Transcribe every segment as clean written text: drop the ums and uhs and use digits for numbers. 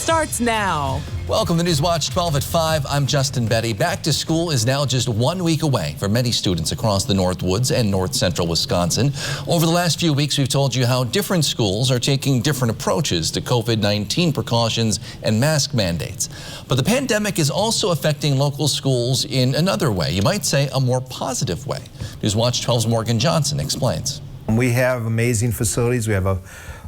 Starts now. Welcome to Newswatch 12 at 5. I'm Justin Betty. Back to school is now just 1 week away for many students across the Northwoods and north central Wisconsin. Over the last few weeks, we've told you how different schools are taking different approaches to COVID-19 precautions and mask mandates. But the pandemic is also affecting local schools in another way. You might say a more positive way. Newswatch 12's Morgan Johnson explains. We have amazing facilities. We have a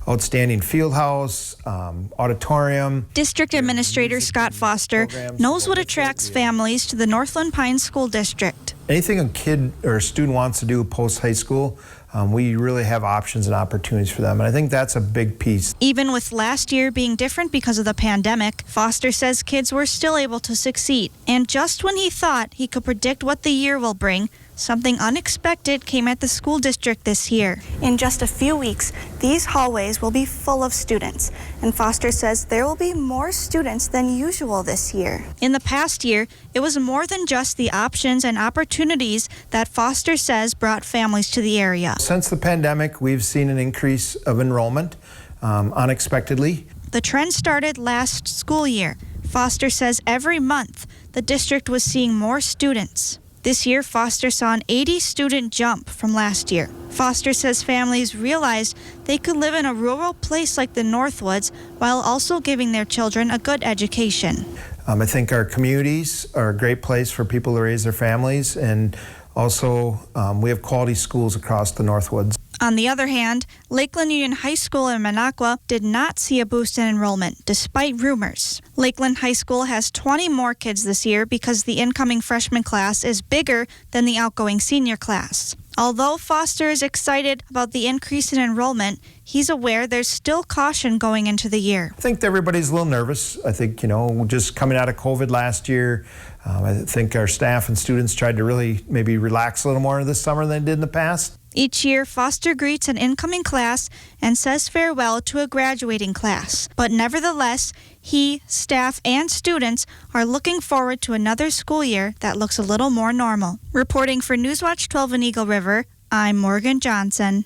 outstanding field house, auditorium. District Administrator Scott Foster knows what attracts families to the Northland Pines School District. Anything a kid or a student wants to do post-high school, we really have options and opportunities for them, and I think that's a big piece. Even with last year being different because of the pandemic, Foster says kids were still able to succeed. And just when he thought he could predict what the year will bring, something unexpected came at the school district this year. In just a few weeks, these hallways will be full of students, and Foster says there will be more students than usual this year. In the past year, it was more than just the options and opportunities that Foster says brought families to the area. Since the pandemic, we've seen an increase of enrollment unexpectedly. The trend started last school year. Foster says every month the district was seeing more students. This year, Foster saw an 80-student jump from last year. Foster says families realized they could live in a rural place like the Northwoods while also giving their children a good education. I think our communities are a great place for people to raise their families, and also we have quality schools across the Northwoods. On the other hand, Lakeland Union High School in Minocqua did not see a boost in enrollment, despite rumors. Lakeland High School has 20 more kids this year because the incoming freshman class is bigger than the outgoing senior class. Although Foster is excited about the increase in enrollment, he's aware there's still caution going into the year. I think everybody's a little nervous. I think, just coming out of COVID last year, I think our staff and students tried to really maybe relax a little more this summer than they did in the past. Each year, Foster greets an incoming class and says farewell to a graduating class. But nevertheless, he, staff, and students are looking forward to another school year that looks a little more normal. Reporting for Newswatch 12 in Eagle River, I'm Morgan Johnson.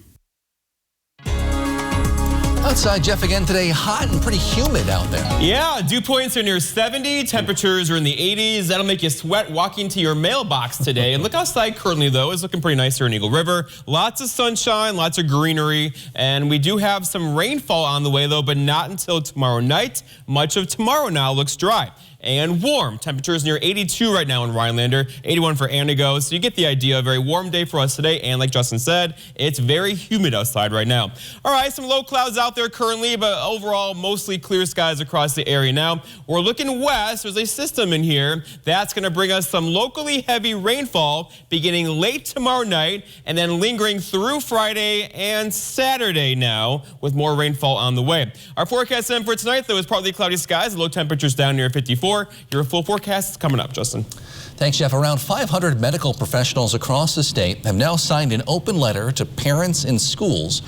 Outside, Jeff, again today, hot and pretty humid out there. Yeah, dew points are near 70, temperatures are in the 80s. That'll make you sweat walking to your mailbox today. And look outside currently, though. It's looking pretty nice here in Eagle River. Lots of sunshine, lots of greenery, and we do have some rainfall on the way, though, but not until tomorrow night. Much of tomorrow now looks dry and warm. Temperatures near 82 right now in Rhinelander, 81 for Antigo. So you get the idea. A very warm day for us today. And like Justin said, it's very humid outside right now. All right, some low clouds out there currently, but overall mostly clear skies across the area now. We're looking west. There's a system in here that's going to bring us some locally heavy rainfall beginning late tomorrow night and then lingering through Friday and Saturday now with more rainfall on the way. Our forecast then for tonight, though, is partly cloudy skies, low temperatures down near 54. Your full forecast is coming up, Justin. Thanks, Jeff. Around 500 medical professionals across the state have now signed an open letter to parents and schools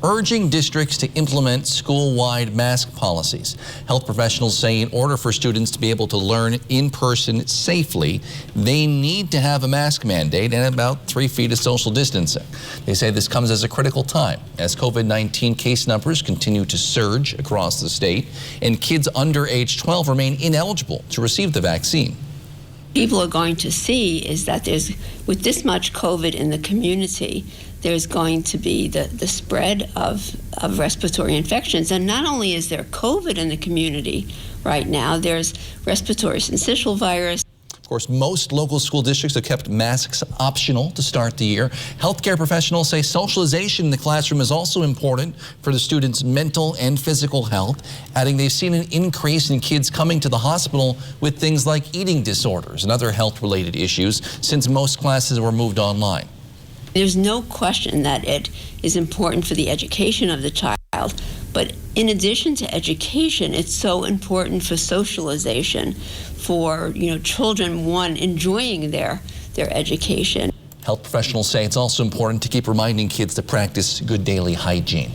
urging districts to implement school-wide mask policies. Health professionals say in order for students to be able to learn in person safely, they need to have a mask mandate and about 3 feet of social distancing. They say this comes as a critical time as COVID-19 case numbers continue to surge across the state and kids under age 12 remain ineligible to receive the vaccine. People are going to see is that with this much COVID in the community, there's going to be the spread of respiratory infections. And not only is there COVID in the community right now, there's respiratory syncytial virus. Of course, most local school districts have kept masks optional to start the year. Healthcare professionals say socialization in the classroom is also important for the students' mental and physical health, adding they've seen an increase in kids coming to the hospital with things like eating disorders and other health-related issues since most classes were moved online. There's no question that it is important for the education of the child, but in addition to education, it's so important for socialization, for children, enjoying their education. Health professionals say it's also important to keep reminding kids to practice good daily hygiene.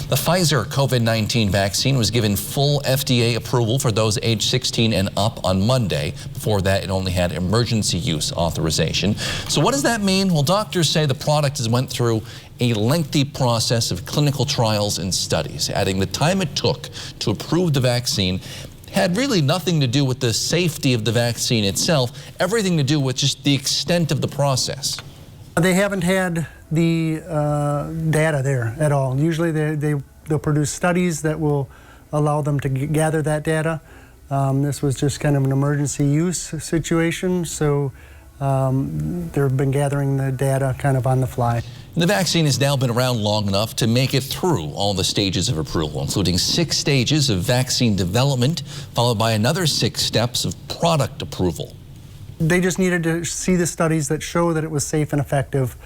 The Pfizer COVID-19 vaccine was given full FDA approval for those age 16 and up on Monday. Before that, it only had emergency use authorization. So what does that mean? Well, doctors say the product has went through a lengthy process of clinical trials and studies, adding the time it took to approve the vaccine had really nothing to do with the safety of the vaccine itself, everything to do with just the extent of the process. They haven't had the data there at all. Usually they'll produce studies that will allow them to gather that data. This was just kind of an emergency use situation, so they've been gathering the data kind of on the fly. The vaccine has now been around long enough to make it through all the stages of approval, including 6 stages of vaccine development, followed by another 6 steps of product approval. They just needed to see the studies that show that it was safe and effective,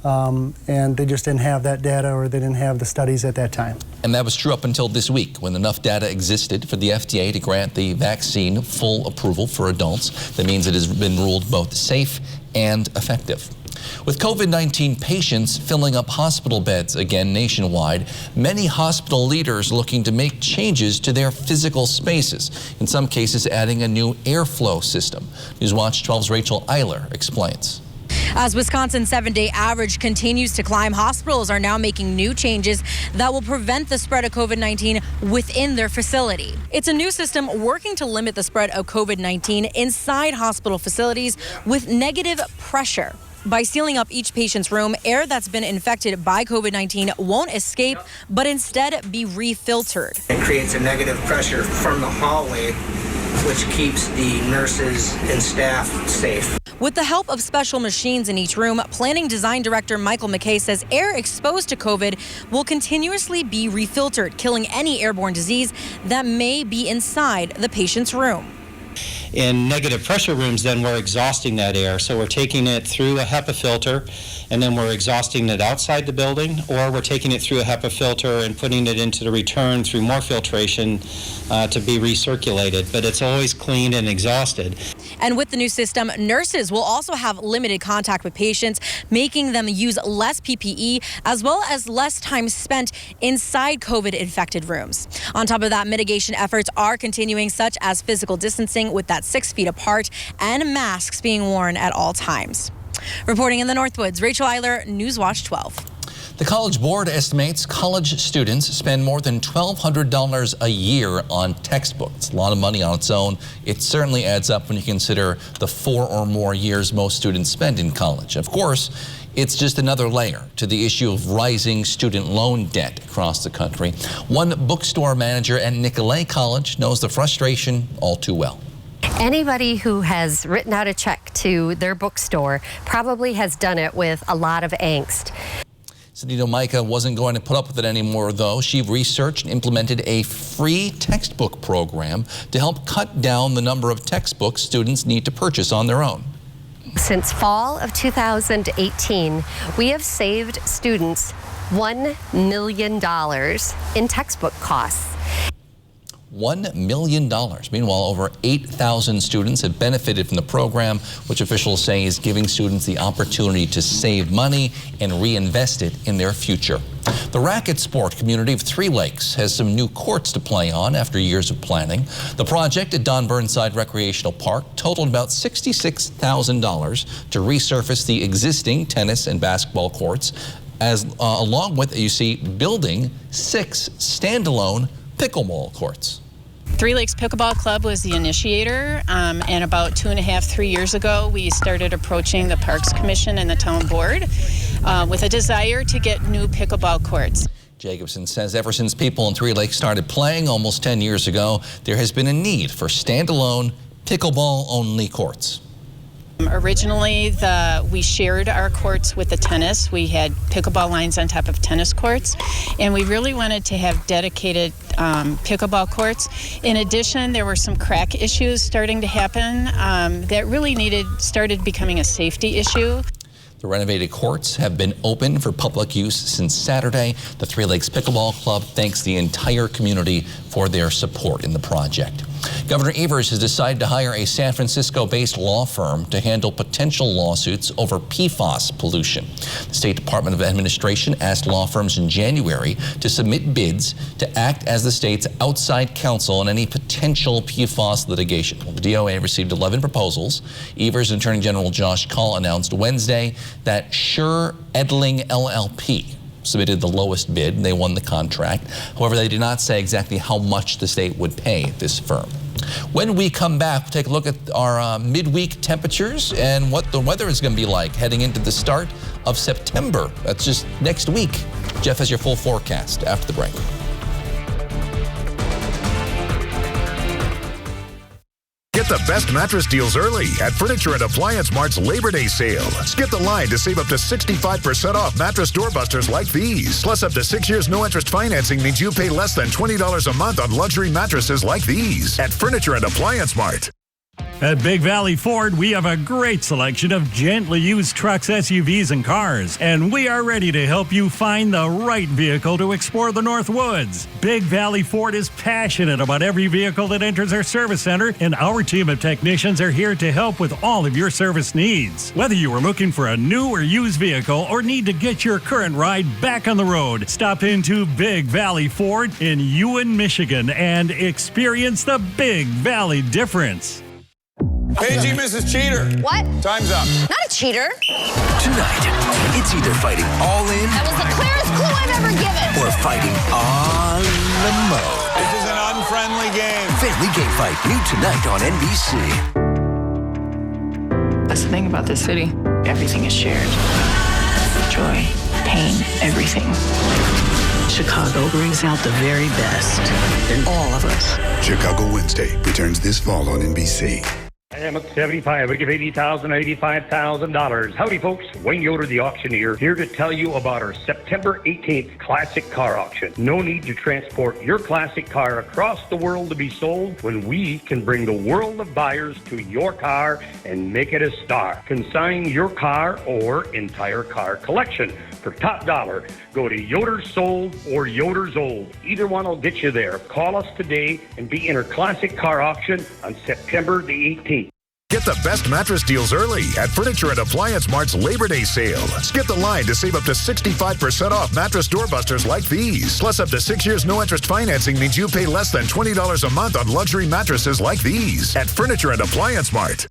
and they just didn't have that data, or they didn't have the studies at that time. And that was true up until this week, when enough data existed for the FDA to grant the vaccine full approval for adults. That means it has been ruled both safe and effective. With COVID-19 patients filling up hospital beds again nationwide, many hospital leaders looking to make changes to their physical spaces, in some cases adding a new airflow system. Newswatch 12's Rachel Eiler explains. As Wisconsin's 7-day average continues to climb, hospitals are now making new changes that will prevent the spread of COVID-19 within their facility. It's a new system working to limit the spread of COVID-19 inside hospital facilities with negative pressure. By sealing up each patient's room, air that's been infected by COVID-19 won't escape, but instead be refiltered. It creates a negative pressure from the hallway, which keeps the nurses and staff safe. With the help of special machines in each room, Planning Design Director Michael McKay says air exposed to COVID will continuously be refiltered, killing any airborne disease that may be inside the patient's room. In negative pressure rooms, then we're exhausting that air. So we're taking it through a HEPA filter, and then we're exhausting it outside the building, or we're taking it through a HEPA filter and putting it into the return through more filtration to be recirculated. But it's always cleaned and exhausted. And with the new system, nurses will also have limited contact with patients, making them use less PPE, as well as less time spent inside COVID-infected rooms. On top of that, mitigation efforts are continuing, such as physical distancing with that 6 feet apart and masks being worn at all times. Reporting in the Northwoods, Rachel Eiler, Newswatch 12. The College Board estimates college students spend more than $1,200 a year on textbooks. A lot of money on its own. It certainly adds up when you consider the 4 or more years most students spend in college. Of course, it's just another layer to the issue of rising student loan debt across the country. One bookstore manager at Nicolet College knows the frustration all too well. Anybody who has written out a check to their bookstore probably has done it with a lot of angst. Sadito Micah wasn't going to put up with it anymore, though. She researched and implemented a free textbook program to help cut down the number of textbooks students need to purchase on their own. Since fall of 2018, we have saved students $1 million in textbook costs. $1 million. Meanwhile, over 8,000 students have benefited from the program, which officials say is giving students the opportunity to save money and reinvest it in their future. The racket sport community of Three Lakes has some new courts to play on after years of planning. The project at Don Burnside Recreational Park totaled about $66,000 to resurface the existing tennis and basketball courts, along with, you see, building 6 standalone pickleball courts. Three Lakes Pickleball Club was the initiator, and about 2.5–3 years ago, we started approaching the Parks Commission and the Town Board with a desire to get new pickleball courts. Jacobson says ever since people in Three Lakes started playing almost 10 years ago, there has been a need for standalone pickleball-only courts. Originally, we shared our courts with the tennis. We had pickleball lines on top of tennis courts, and we really wanted to have dedicated pickleball courts. In addition, there were some crack issues starting to happen that really started becoming a safety issue. The renovated courts have been open for public use since Saturday. The Three Lakes Pickleball Club thanks the entire community for their support in the project. Governor Evers has decided to hire a San Francisco-based law firm to handle potential lawsuits over PFAS pollution. The State Department of Administration asked law firms in January to submit bids to act as the state's outside counsel on any potential PFAS litigation. Well, the DOA received 11 proposals. Evers and Attorney General Josh Kaul announced Wednesday that Sure Edling LLP submitted the lowest bid and they won the contract. However, they did not say exactly how much the state would pay this firm. When we come back, we'll take a look at our midweek temperatures and what the weather is going to be like heading into the start of September. That's just next week. Jeff has your full forecast after the break. Get the best mattress deals early at Furniture and Appliance Mart's Labor Day sale. Skip the line to save up to 65% off mattress doorbusters like these. Plus, up to 6 years no-interest financing means you pay less than $20 a month on luxury mattresses like these at Furniture and Appliance Mart. At Big Valley Ford, we have a great selection of gently used trucks, SUVs, and cars, and we are ready to help you find the right vehicle to explore the North Woods. Big Valley Ford is passionate about every vehicle that enters our service center, and our team of technicians are here to help with all of your service needs. Whether you are looking for a new or used vehicle or need to get your current ride back on the road, stop into Big Valley Ford in Ewan, Michigan, and experience the Big Valley difference. Paigey, Mrs. Cheater. What? Time's up. Not a cheater. Tonight, it's either fighting all in. That was the clearest clue I've ever given. Or fighting on the mode. This is an unfriendly game. Family Game Fight, new tonight on NBC. That's the thing about this city. Everything is shared. Joy, pain, everything. Chicago brings out the very best in all of us. Chicago Wednesday returns this fall on NBC. I am at 75. I give $85,000. Howdy, folks. Wayne Yoder, the auctioneer, here to tell you about our September 18th classic car auction. No need to transport your classic car across the world to be sold when we can bring the world of buyers to your car and make it a star. Consign your car or entire car collection for top dollar. Go to Yoder's Sold or Yoder's Old. Either one will get you there. Call us today and be in our classic car auction on September the 18th. Get the best mattress deals early at Furniture and Appliance Mart's Labor Day sale. Skip the line to save up to 65% off mattress doorbusters like these. Plus, up to 6 years no-interest financing means you pay less than $20 a month on luxury mattresses like these at Furniture and Appliance Mart.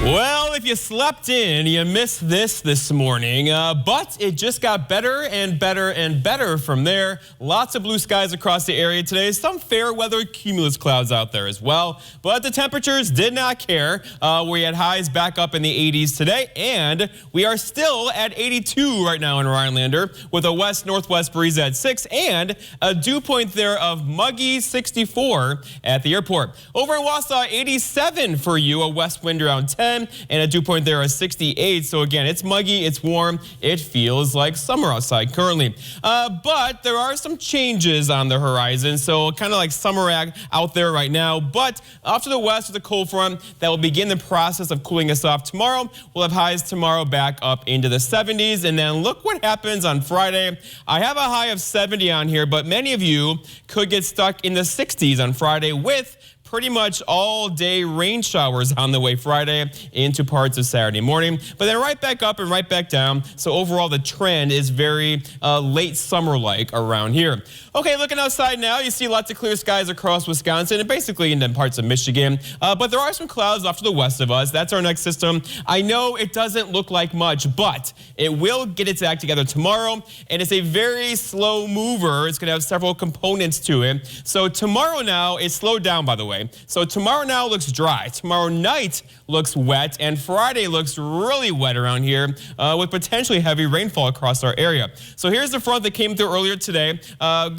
Well, if you slept in, you missed this morning, but it just got better and better and better from there. Lots of blue skies across the area today. Some fair weather cumulus clouds out there as well, but the temperatures did not care. We had highs back up in the 80s today, and we are still at 82 right now in Rhinelander with a west-northwest breeze at 6 and a dew point there of muggy 64 at the airport. Over in Wausau, 87 for you, a west wind around 10. And a dew point there is 68. So again, it's muggy, it's warm, it feels like summer outside currently. But there are some changes on the horizon. So kind of like summer out there right now. But off to the west with a cold front that will begin the process of cooling us off tomorrow. We'll have highs tomorrow back up into the 70s. And then look what happens on Friday. I have a high of 70 on here, but many of you could get stuck in the 60s on Friday with pretty much all day rain showers on the way Friday into parts of Saturday morning, but then right back up and right back down. So overall, the trend is very late summer-like around here. Okay, looking outside now, you see lots of clear skies across Wisconsin and basically into parts of Michigan, but there are some clouds off to the west of us. That's our next system. I know it doesn't look like much, but it will get its act together tomorrow, and it's a very slow mover. It's going to have several components to it. So tomorrow now, it's slowed down, by the way. So tomorrow now looks dry. Tomorrow night looks wet, and Friday looks really wet around here with potentially heavy rainfall across our area. So here's the front that came through earlier today.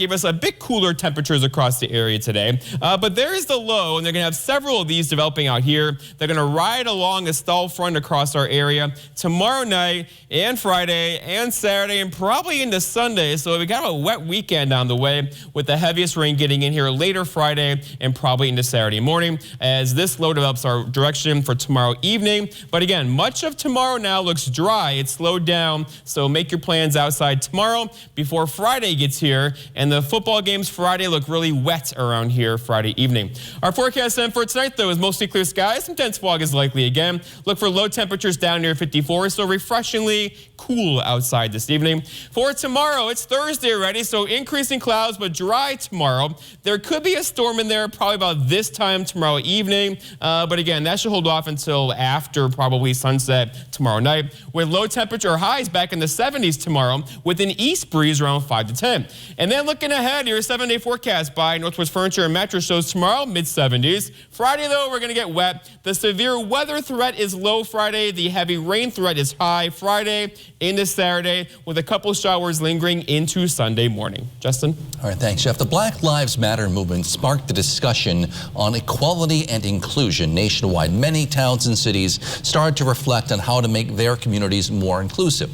Gave us a bit cooler temperatures across the area today. But there is the low, and they're going to have several of these developing out here. They're going to ride along a stall front across our area tomorrow night and Friday and Saturday and probably into Sunday. So we got a wet weekend on the way with the heaviest rain getting in here later Friday and probably into Saturday morning as this low develops our direction for tomorrow evening. But again, much of tomorrow now looks dry. It's slowed down, so make your plans outside tomorrow before Friday gets here. And the football games Friday look really wet around here Friday evening. Our forecast then for tonight, though, is mostly clear skies. Some dense fog is likely again. Look for low temperatures down near 54, so refreshingly cool outside this evening. For tomorrow, it's Thursday already, so increasing clouds, but dry tomorrow. There could be a storm in there probably about this this time tomorrow evening. But again, that should hold off until after probably sunset tomorrow night, with low temperature highs back in the 70s tomorrow, with an east breeze around 5 to 10. And then looking ahead, your 7-day forecast by Northwest Furniture and Mattress shows tomorrow mid-70s. Friday, though, we're going to get wet. The severe weather threat is low Friday. The heavy rain threat is high Friday into Saturday, with a couple showers lingering into Sunday morning. Justin? All right, thanks, Jeff. The Black Lives Matter movement sparked the discussion on equality and inclusion nationwide. Many towns and cities started to reflect on how to make their communities more inclusive.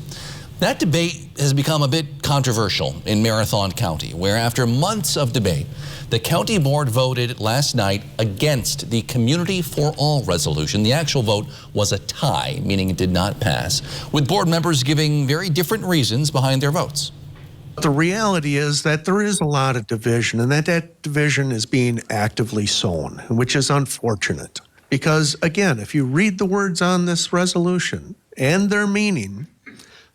That debate has become a bit controversial in Marathon County, where after months of debate, the county board voted last night against the Community for All resolution. The actual vote was a tie, meaning it did not pass, with board members giving very different reasons behind their votes. The reality is that there is a lot of division, and that division is being actively sown, which is unfortunate. Because, again, if you read the words on this resolution and their meaning,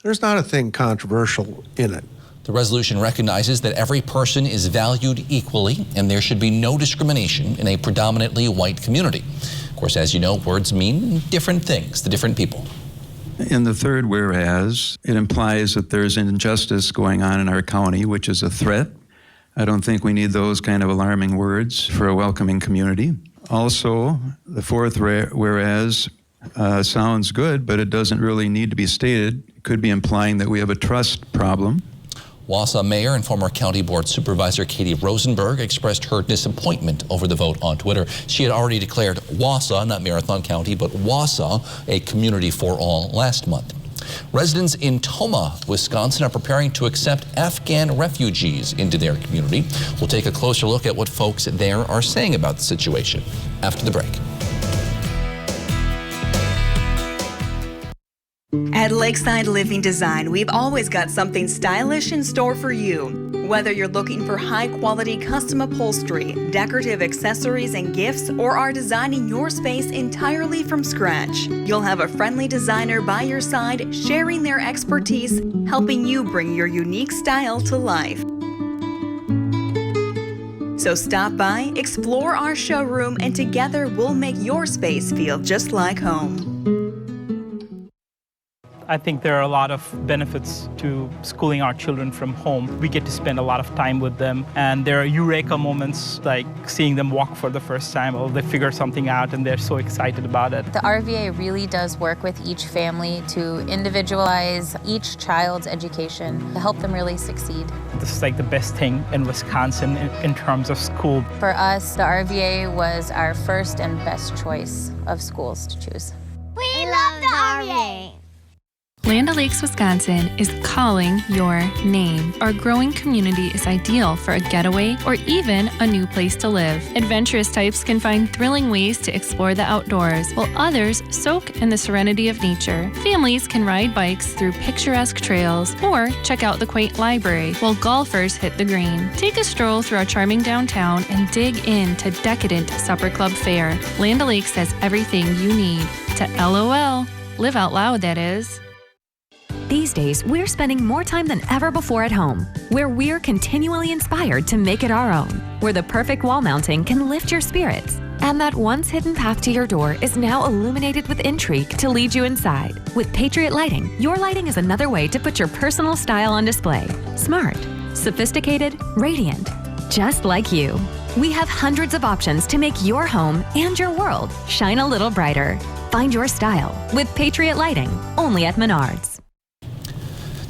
there's not a thing controversial in it. The resolution recognizes that every person is valued equally and there should be no discrimination in a predominantly white community. Of course, as you know, words mean different things to different people. In the third whereas, it implies that there's injustice going on in our county, which is a threat. I don't think we need those kind of alarming words for a welcoming community. Also, the fourth whereas sounds good, but it doesn't really need to be stated. It could be implying that we have a trust problem. Wausau Mayor and former County Board Supervisor Katie Rosenberg expressed her disappointment over the vote on Twitter. She had already declared Wausau, not Marathon County, but Wausau, a community for all last month. Residents in Tomah, Wisconsin are preparing to accept Afghan refugees into their community. We'll take a closer look at what folks there are saying about the situation after the break. At Lakeside Living Design, we've always got something stylish in store for you. Whether you're looking for high-quality custom upholstery, decorative accessories and gifts, or are designing your space entirely from scratch, you'll have a friendly designer by your side, sharing their expertise, helping you bring your unique style to life. So stop by, explore our showroom, and together we'll make your space feel just like home. I think there are a lot of benefits to schooling our children from home. We get to spend a lot of time with them, and there are eureka moments like seeing them walk for the first time, or they figure something out and they're so excited about it. The RVA really does work with each family to individualize each child's education to help them really succeed. This is like the best thing in Wisconsin in terms of school. For us, the RVA was our first and best choice of schools to choose. We love the RVA. Land O'Lakes, Wisconsin is calling your name. Our growing community is ideal for a getaway or even a new place to live. Adventurous types can find thrilling ways to explore the outdoors, while others soak in the serenity of nature. Families can ride bikes through picturesque trails or check out the quaint library, while golfers hit the green. Take a stroll through our charming downtown and dig into decadent supper club fare. Land O'Lakes has everything you need to LOL. Live out loud, that is. These days, we're spending more time than ever before at home, where we're continually inspired to make it our own, where the perfect wall mounting can lift your spirits, and that once hidden path to your door is now illuminated with intrigue to lead you inside. With Patriot Lighting, your lighting is another way to put your personal style on display. Smart, sophisticated, radiant, just like you. We have hundreds of options to make your home and your world shine a little brighter. Find your style with Patriot Lighting, only at Menards.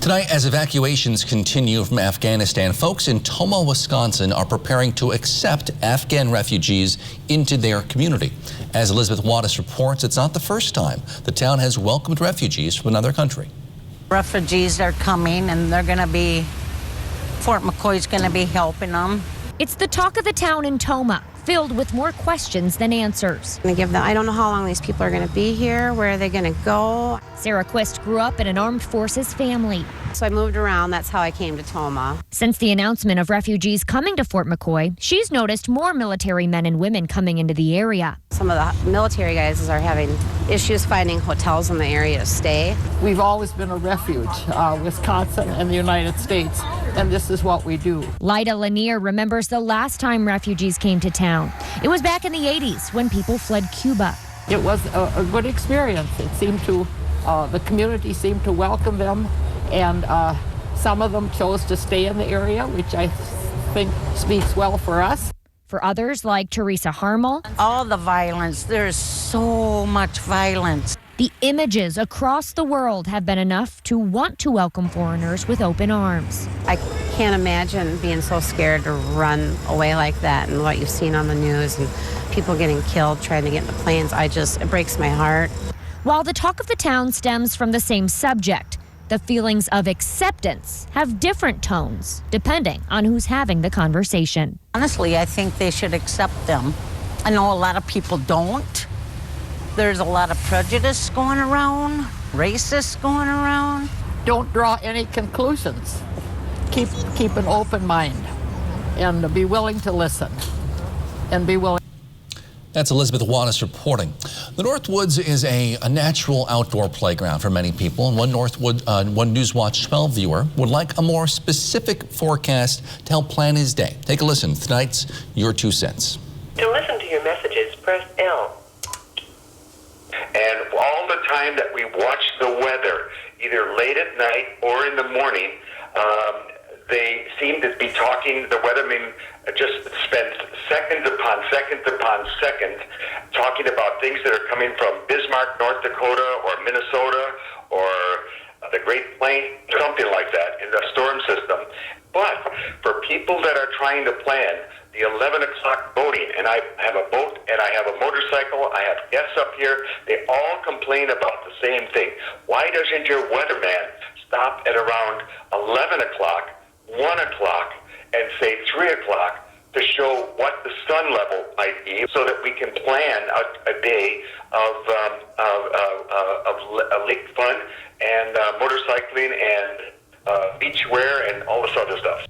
Tonight, as evacuations continue from Afghanistan, folks in Tomah, Wisconsin are preparing to accept Afghan refugees into their community. As Elizabeth Wattis reports, it's not the first time the town has welcomed refugees from another country. Refugees are coming, and they're going to be, Fort McCoy's going to be helping them. It's the talk of the town in Tomah, filled with more questions than answers. I don't know how long these people are going to be here. Where are they going to go? Sarah Quist grew up in an armed forces family. So I moved around. That's how I came to Tomah. Since the announcement of refugees coming to Fort McCoy, she's noticed more military men and women coming into the area. Some of the military guys are having issues finding hotels in the area to stay. We've always been a refuge, Wisconsin and the United States, and this is what we do. Lyda Lanier remembers the last time refugees came to town. It was back in the 80s when people fled Cuba. It was a good experience. It seemed to, the community seemed to welcome them, and some of them chose to stay in the area, which I think speaks well for us. For others, like Teresa Harmel, all the violence, there's so much violence. The images across the world have been enough to want to welcome foreigners with open arms. I can't imagine being so scared to run away like that and what you've seen on the news and people getting killed trying to get in the planes. It breaks my heart. While the talk of the town stems from the same subject, the feelings of acceptance have different tones depending on who's having the conversation. Honestly, I think they should accept them. I know a lot of people don't. There's a lot of prejudice going around, racists going around. Don't draw any conclusions. Keep an open mind and be willing to listen and be willing. That's Elizabeth Wallace reporting. The Northwoods is a natural outdoor playground for many people, and one Newswatch 12 viewer would like a more specific forecast to help plan his day. Take a listen to tonight's Your 2 Cents. To listen to your messages, press L. And all the time that we watch the weather, either late at night or in the morning, they seem to be talking, the weathermen just spend second upon second upon second talking about things that are coming from Bismarck, North Dakota, or Minnesota, or the Great Plains, something like that, in the storm system. But for people that are trying to plan the 11 o'clock boating, and I have a boat and I have a motorcycle, I have guests up here, they all complain about the same thing. Why doesn't your weatherman stop at around 11 o'clock, 1 o'clock, and say 3 o'clock to show what the sun level might be so that we can plan a day of lake fun and motorcycling and beach wear and all this other stuff.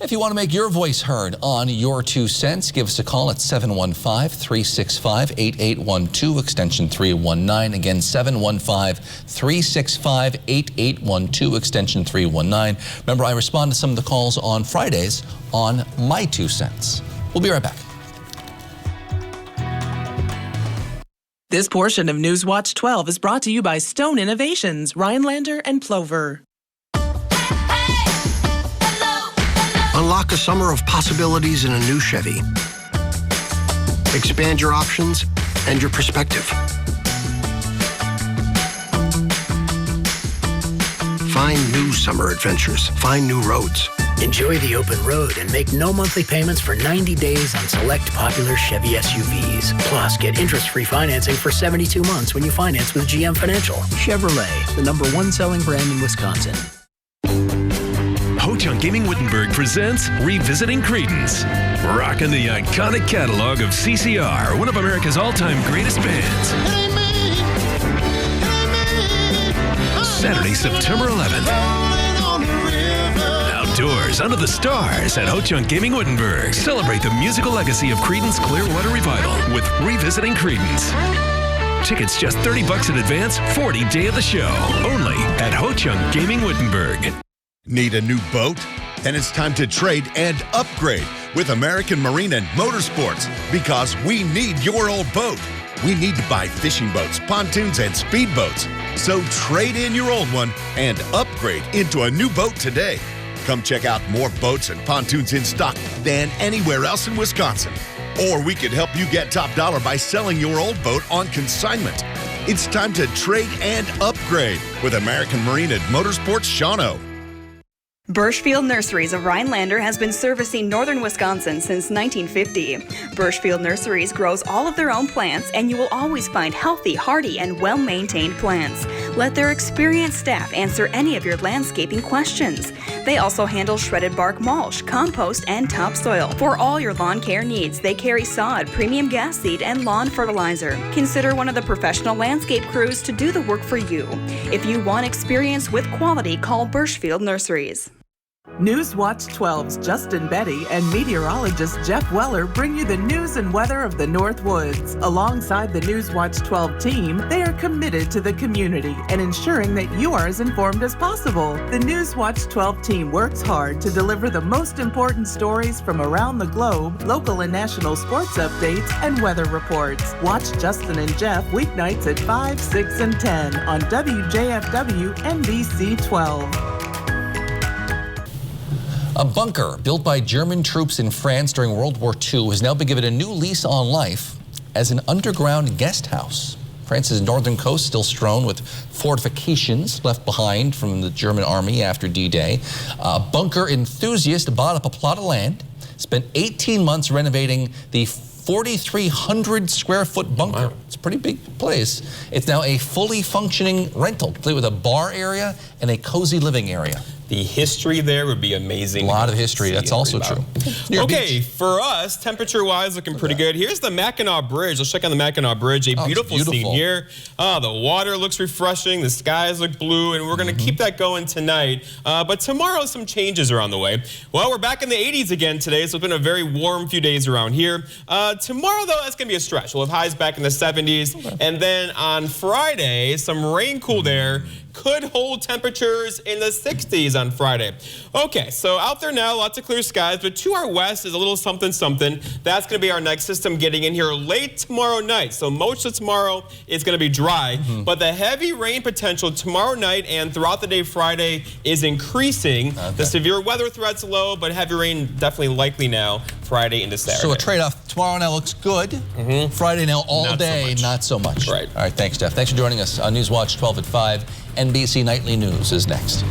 If you want to make your voice heard on Your 2 Cents, give us a call at 715-365-8812, extension 319. Again, 715-365-8812, extension 319. Remember, I respond to some of the calls on Fridays on My 2 Cents. We'll be right back. This portion of Newswatch 12 is brought to you by Stone Innovations, Rhinelander and Plover. Unlock a summer of possibilities in a new Chevy. Expand your options and your perspective. Find new summer adventures. Find new roads. Enjoy the open road and make no monthly payments for 90 days on select popular Chevy SUVs. Plus, get interest-free financing for 72 months when you finance with GM Financial. Chevrolet, the #1 selling brand in Wisconsin. Ho-Chunk Gaming Wittenberg presents Revisiting Creedence. Rocking the iconic catalog of CCR, one of America's all-time greatest bands. Saturday, September 11th. Outdoors, under the stars at Ho-Chunk Gaming Wittenberg. Celebrate the musical legacy of Creedence Clearwater Revival with Revisiting Creedence. Tickets just $30 in advance, 40 day of the show. Only at Ho-Chunk Gaming Wittenberg. Need a new boat? Then it's time to trade and upgrade with American Marine and Motorsports, because we need your old boat. We need to buy fishing boats, pontoons, and speedboats. So trade in your old one and upgrade into a new boat today. Come check out more boats and pontoons in stock than anywhere else in Wisconsin. Or we could help you get top dollar by selling your old boat on consignment. It's time to trade and upgrade with American Marine and Motorsports Shawano. Birchfield Nurseries of Rhinelander has been servicing northern Wisconsin since 1950. Birchfield Nurseries grows all of their own plants, and you will always find healthy, hardy, and well-maintained plants. Let their experienced staff answer any of your landscaping questions. They also handle shredded bark mulch, compost, and topsoil. For all your lawn care needs, they carry sod, premium gas seed, and lawn fertilizer. Consider one of the professional landscape crews to do the work for you. If you want experience with quality, call Birchfield Nurseries. Newswatch 12's Justin Betty and meteorologist Jeff Weller bring you the news and weather of the North Woods. Alongside the Newswatch 12 team, they are committed to the community and ensuring that you are as informed as possible. The Newswatch 12 team works hard to deliver the most important stories from around the globe, local and national sports updates, and weather reports. Watch Justin and Jeff weeknights at 5, 6, and 10 on WJFW NBC 12. A bunker built by German troops in France during World War II has now been given a new lease on life as an underground guest house. France's northern coast still strewn with fortifications left behind from the German army after D-Day. A bunker enthusiast bought up a plot of land, spent 18 months renovating the 4,300 square foot bunker. Wow. It's a pretty big place. It's now a fully functioning rental, complete with a bar area and a cozy living area. The history there would be amazing. A lot of history. That's also true. Okay, for us, temperature-wise, looking pretty good. Here's the Mackinac Bridge. Let's check on the Mackinac Bridge. A beautiful scene here. The water looks refreshing. The skies look blue, and we're going to keep that going tonight. But tomorrow, some changes are on the way. Well, we're back in the 80s again today, so it's been a very warm few days around here. Tomorrow, though, that's going to be a stretch. We'll have highs back in the 70s. Okay. And then on Friday, some rain cool there. Could hold temperatures in the 60s on Friday. Okay, so out there now, lots of clear skies, but to our west is a little something. That's going to be our next system getting in here late tomorrow night. So most of tomorrow is going to be dry, but the heavy rain potential tomorrow night and throughout the day Friday is increasing. Okay. The severe weather threat's low, but heavy rain definitely likely now Friday into Saturday. So a trade-off. Tomorrow now looks good. Friday now all day, not so much. Right. All right, thanks, Jeff. Thanks for joining us on Newswatch 12 at 5. NBC Nightly News is next.